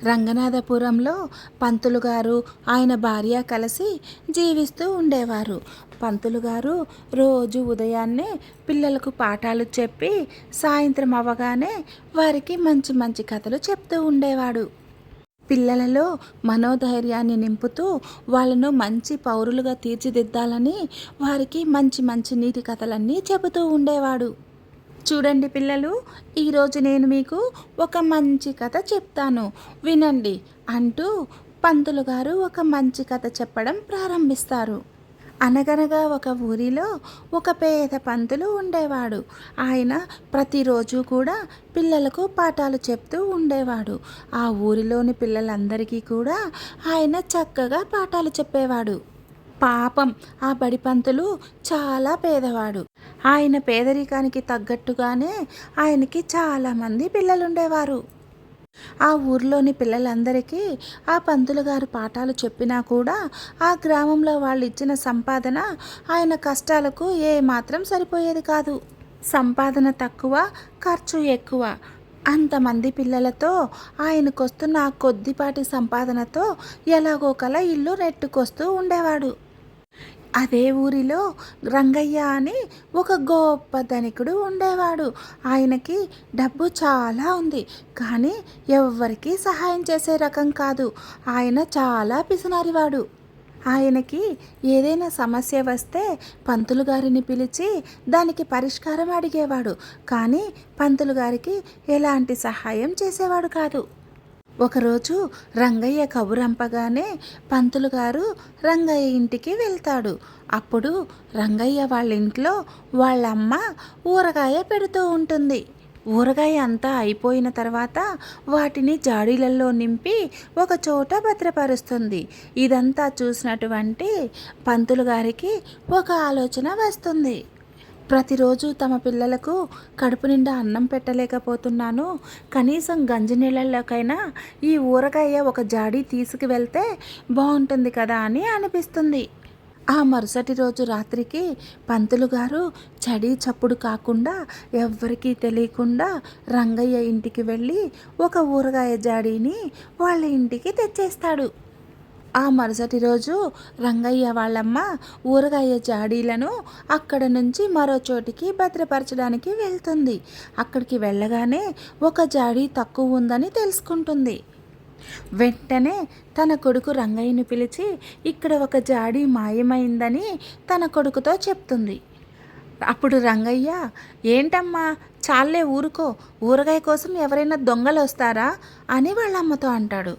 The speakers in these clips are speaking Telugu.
రంగనాథపురంలో పంతులు గారు ఆయన భార్య కలిసి జీవిస్తూ ఉండేవారు. పంతులు గారు రోజు ఉదయాన్నే పిల్లలకు పాఠాలు చెప్పి సాయంత్రం అవ్వగానే వారికి మంచి మంచి కథలు చెప్తూ ఉండేవాడు. పిల్లలలో మనోధైర్యాన్ని నింపుతూ వాళ్ళను మంచి పౌరులుగా తీర్చిదిద్దాలని వారికి మంచి మంచి నీతి కథలన్నీ చెబుతూ ఉండేవాడు. చూడండి పిల్లలు, ఈరోజు నేను మీకు ఒక మంచి కథ చెప్తాను, వినండి అంటూ పంతులు గారు ఒక మంచి కథ చెప్పడం ప్రారంభిస్తారు. అనగనగా ఒక ఊరిలో ఒక పేద పంతులు ఉండేవాడు. ఆయన ప్రతిరోజు కూడా పిల్లలకు పాఠాలు చెప్తూ ఉండేవాడు. ఆ ఊరిలోని పిల్లలందరికీ కూడా ఆయన చక్కగా పాఠాలు చెప్పేవాడు. పాపం ఆ బడి పంతులు చాలా పేదవాడు. ఆయన పేదరికానికి తగ్గట్టుగానే ఆయనకి చాలామంది పిల్లలుండేవారు. ఆ ఊర్లోని పిల్లలందరికీ ఆ పంతులు గారు పాఠాలు చెప్పినా కూడా ఆ గ్రామంలో వాళ్ళు ఇచ్చిన సంపాదన ఆయన కష్టాలకు ఏమాత్రం సరిపోయేది కాదు. సంపాదన తక్కువ, ఖర్చు ఎక్కువ. అంతమంది పిల్లలతో ఆయనకొస్తున్న ఆ కొద్దిపాటి సంపాదనతో ఎలాగోకలా ఇల్లు నెట్టుకొస్తూ ఉండేవాడు. అదే ఊరిలో రంగయ్య అని ఒక గొప్ప ధనికుడు ఉండేవాడు. ఆయనకి డబ్బు చాలా ఉంది, కానీ ఎవ్వరికీ సహాయం చేసే రకం కాదు. ఆయన చాలా పిసినారివాడు. ఆయనకి ఏదైనా సమస్య వస్తే పంతులు గారిని పిలిచి దానికి పరిష్కారం అడిగేవాడు, కానీ పంతులు గారికి ఎలాంటి సహాయం చేసేవాడు కాదు. ఒకరోజు రంగయ్య కబురంపగానే పంతులు గారు రంగయ్య ఇంటికి వెళ్తాడు. అప్పుడు రంగయ్య వాళ్ళ ఇంట్లో వాళ్ళమ్మ ఊరగాయ పెడుతూ ఉంటుంది. ఊరగాయ అంతా అయిపోయిన తర్వాత వాటిని జాడీలలో నింపి ఒక చోట భద్రపరుస్తుంది. ఇదంతా చూసినటువంటి పంతులు గారికి ఒక ఆలోచన వస్తుంది. ప్రతిరోజు తమ పిల్లలకు కడుపు నిండా అన్నం పెట్టలేకపోతున్నాను, కనీసం గంజి నీళ్ళలోకైనా ఈ ఊరగాయ ఒక జాడీ తీసుకువెళ్తే బాగుంటుంది కదా అని అనిపిస్తుంది. ఆ మరుసటి రోజు రాత్రికి పంతులు గారు చడి చప్పుడు కాకుండా ఎవ్వరికీ తెలియకుండా రంగయ్య ఇంటికి వెళ్ళి ఒక ఊరగాయ జాడీని వాళ్ళ ఇంటికి తెచ్చేస్తాడు. ఆ మరుసటి రోజు రంగయ్య వాళ్ళమ్మ ఊరగాయ జాడీలను అక్కడ నుంచి మరో చోటికి భద్రపరచడానికి వెళ్తుంది. అక్కడికి వెళ్ళగానే ఒక జాడీ తక్కువ ఉందని తెలుసుకుంటుంది. వెంటనే తన కొడుకు రంగయ్యను పిలిచి ఇక్కడ ఒక జాడీ మాయమైందని తన కొడుకుతో చెప్తుంది. అప్పుడు రంగయ్య, ఏంటమ్మా చాలే ఊరుకో, ఊరగాయ కోసం ఎవరైనా దొంగలు వస్తారా అని వాళ్ళమ్మతో అంటాడు.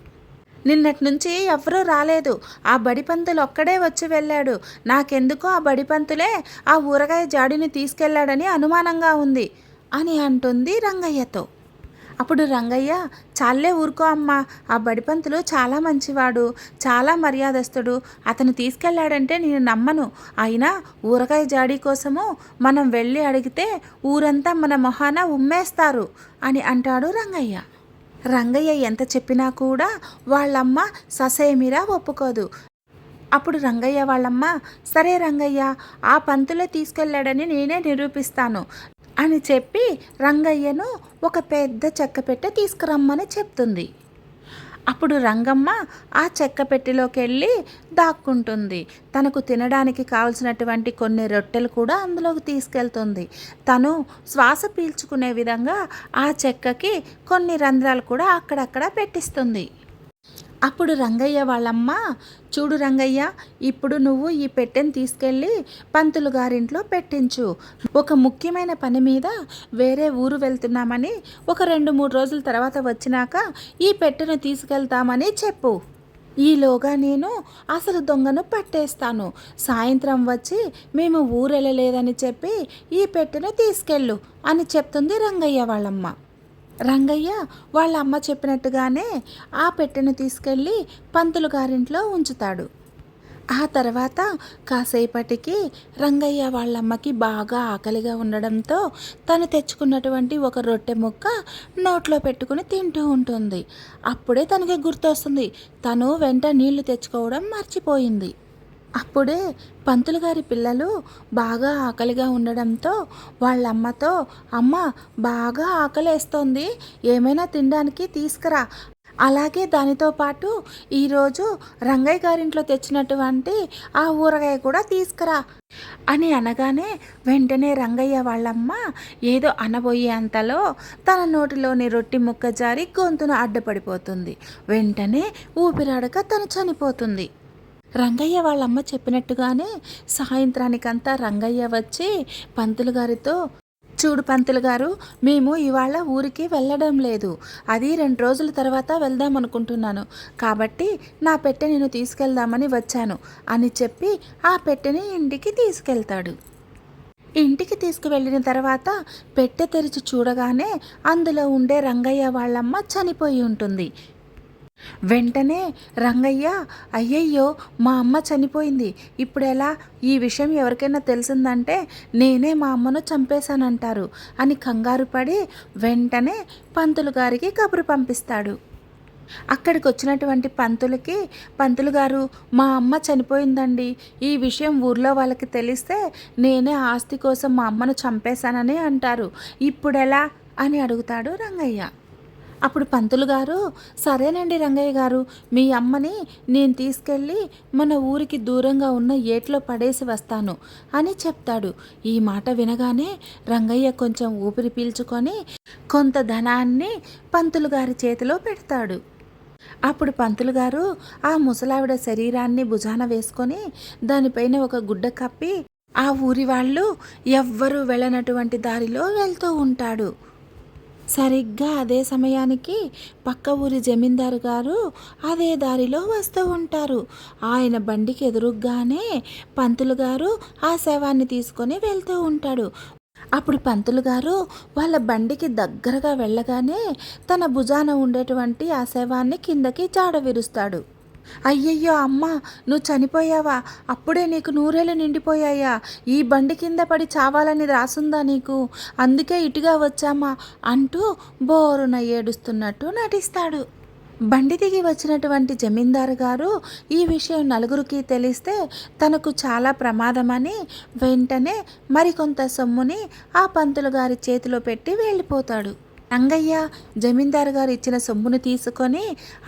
నిన్నటి నుంచి ఎవరూ రాలేదు, ఆ బడిపంతులు ఒక్కడే వచ్చి వెళ్ళాడు. నాకెందుకో ఆ బడిపంతులే ఆ ఊరగాయ జాడీని తీసుకెళ్లాడని అనుమానంగా ఉంది అని అంటుంది రంగయ్యతో. అప్పుడు రంగయ్య, చాలే ఊరుకో అమ్మా, ఆ బడిపంతులు చాలా మంచివాడు, చాలా మర్యాదస్తుడు, అతను తీసుకెళ్లాడంటే నేను నమ్మను. అయినా ఊరగాయ జాడీ కోసము మనం వెళ్ళి అడిగితే ఊరంతా మన మొహాన ఉమ్మేస్తారు అని అంటాడు రంగయ్య. రంగయ్య ఎంత చెప్పినా కూడా వాళ్ళమ్మ ససేమిరా ఒప్పుకోదు. అప్పుడు రంగయ్య వాళ్ళమ్మ, సరే రంగయ్య, ఆ పంతులే తీసుకెళ్ళాడని నేనే నిరూపిస్తాను అని చెప్పి రంగయ్యను ఒక పెద్ద చెక్కపెట్టె తీసుకురమ్మని చెప్తుంది. అప్పుడు రంగమ్మ ఆ చెక్క పెట్టెలోకి వెళ్ళి దాక్కుంటుంది. తనకు తినడానికి కావలసినటువంటి కొన్ని రొట్టెలు కూడా అందులోకి తీసుకెళ్తుంది. తను శ్వాస పీల్చుకునే విధంగా ఆ చెక్కకి కొన్ని రంధ్రాలు కూడా అక్కడక్కడ పెట్టిస్తుంది. అప్పుడు రంగయ్య వాళ్ళమ్మ, చూడు రంగయ్య, ఇప్పుడు నువ్వు ఈ పెట్టెను తీసుకెళ్ళి పంతులు గారింట్లో పెట్టించు. ఒక ముఖ్యమైన పని మీద వేరే ఊరు వెళ్తున్నామని, ఒక 2-3 రోజుల తర్వాత వచ్చినాక ఈ పెట్టెను తీసుకెళ్తామని చెప్పు. ఈలోగా నేను అసలు దొంగను పట్టేస్తాను. సాయంత్రం వచ్చి మేము ఊరెళ్ళలేదని చెప్పి ఈ పెట్టెను తీసుకెళ్ళు అని చెప్తుంది రంగయ్య వాళ్ళమ్మ. రంగయ్య వాళ్ళ అమ్మ చెప్పినట్టుగానే ఆ పెట్టెను తీసుకెళ్ళి పంతులు గారింట్లో ఉంచుతాడు. ఆ తర్వాత కాసేపటికి రంగయ్య వాళ్ళమ్మకి బాగా ఆకలిగా ఉండడంతో తను తెచ్చుకున్నటువంటి ఒక రొట్టె ముక్క నోట్లో పెట్టుకుని తింటూ ఉంటుంది. అప్పుడే తనకి గుర్తొస్తుంది, తను వెంట నీళ్లు తెచ్చుకోవడం మర్చిపోయింది. అప్పుడే పంతులు గారి పిల్లలు బాగా ఆకలిగా ఉండడంతో వాళ్ళమ్మతో, అమ్మ బాగా ఆకలేస్తోంది, ఏమైనా తినడానికి తీసుకురా అలాగే దానితో పాటు ఈరోజు రంగయ్య గారింట్లో తెచ్చినటువంటి ఆ ఊరగాయ కూడా తీసుకురా అని అనగానే వెంటనే రంగయ్య వాళ్ళమ్మ ఏదో అనబోయే అంతలో తన నోటిలోని రొట్టి ముక్క జారి గొంతున అడ్డపడిపోతుంది. వెంటనే ఊపిరాడక తను చనిపోతుంది. రంగయ్య వాళ్ళమ్మ చెప్పినట్టుగానే సాయంత్రానికంతా రంగయ్య వచ్చి పంతులు గారితో, చూడు పంతులు గారు, మేము ఇవాళ ఊరికి వెళ్ళడం లేదు, అది 2 రోజుల తర్వాత వెళ్దాం అనుకుంటున్నాను, కాబట్టి నా పెట్టె నేను తీసుకెళ్దామని వచ్చాను అని చెప్పి ఆ పెట్టెని ఇంటికి తీసుకెళ్తాడు. ఇంటికి తీసుకువెళ్ళిన తర్వాత పెట్టె తెరిచి చూడగానే అందులో ఉండే రంగయ్య వాళ్ళమ్మ చనిపోయి ఉంటుంది. వెంటనే రంగయ్య, అయ్యయ్యో మా అమ్మ చనిపోయింది, ఇప్పుడు ఎలా, ఈ విషయం ఎవరికైనా తెలిసిందంటే నేనే మా అమ్మను చంపేశానంటారు అని కంగారు పడి వెంటనే పంతులు గారికి కబురు పంపిస్తాడు. అక్కడికి వచ్చినటువంటి పంతులు గారు, మా అమ్మ చనిపోయిందండి, ఈ విషయం ఊర్లో వాళ్ళకి తెలిస్తే నేనే ఆస్తి కోసం మా అమ్మను చంపేశానని అంటారు, ఇప్పుడెలా అని అడుగుతాడు రంగయ్య. అప్పుడు పంతులు గారు, సరేనండి రంగయ్య గారు, మీ అమ్మని నేను తీసుకెళ్ళి మన ఊరికి దూరంగా ఉన్న ఏట్లో పడేసి వస్తాను అని చెప్తాడు. ఈ మాట వినగానే రంగయ్య కొంచెం ఊపిరి పీల్చుకొని కొంత ధనాన్ని పంతులు గారి చేతిలో పెడతాడు. అప్పుడు పంతులు గారు ఆ ముసలావిడ శరీరాన్ని భుజాన వేసుకొని దానిపైన ఒక గుడ్డ కప్పి ఆ ఊరి వాళ్ళు ఎవ్వరూ వెళ్ళనటువంటి దారిలో వెళ్తూ ఉంటాడు. సరిగ్గా అదే సమయానికి పక్క ఊరి జమీందారు గారు అదే దారిలో వస్తూ ఉంటారు. ఆయన బండికి ఎదురుగ్గానే పంతులు గారు ఆ శవాన్ని తీసుకొని వెళ్తూ ఉంటాడు. అప్పుడు పంతులు గారు వాళ్ళ బండికి దగ్గరగా వెళ్ళగానే తన భుజాన ఉండేటువంటి ఆ శవాన్ని కిందకి జాడ విరుస్తాడు. అయ్యయ్యో అమ్మ, నువ్వు చనిపోయావా, అప్పుడే నీకు 100 ఏళ్ళు నిండిపోయాయా, ఈ బండి కింద పడి చావాలని రాసుందా నీకు, అందుకే ఇటుగా వచ్చామా అంటూ బోరున ఏడుస్తున్నట్టు నటిస్తాడు. బండి దిగి వచ్చినటువంటి జమీందారు గారు ఈ విషయం నలుగురికి తెలిస్తే తనకు చాలా ప్రమాదమని వెంటనే మరికొంత సొమ్ముని ఆ పంతులు గారి చేతిలో పెట్టి వెళ్ళిపోతాడు. రంగయ్య జమీందారు గారు ఇచ్చిన సొమ్మును తీసుకొని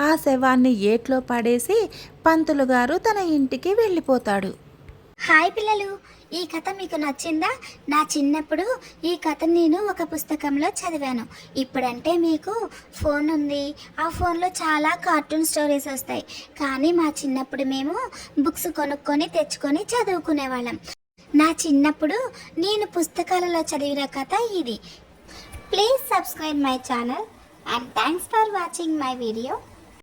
ఆ శవాన్ని ఏట్లో పడేసి పంతులు గారు తన ఇంటికి వెళ్ళిపోతాడు. హాయ్ పిల్లలు, ఈ కథ మీకు నచ్చిందా? నా చిన్నప్పుడు ఈ కథ నేను ఒక పుస్తకంలో చదివాను. ఇప్పుడంటే మీకు ఫోన్ ఉంది, ఆ ఫోన్లో చాలా కార్టూన్ స్టోరీస్ వస్తాయి. కానీ మా చిన్నప్పుడు మేము బుక్స్ కొనుక్కొని తెచ్చుకొని చదువుకునేవాళ్ళం. నా చిన్నప్పుడు నేను పుస్తకాలలో చదివిన కథ ఇది. Please subscribe my channel and thanks for watching my video.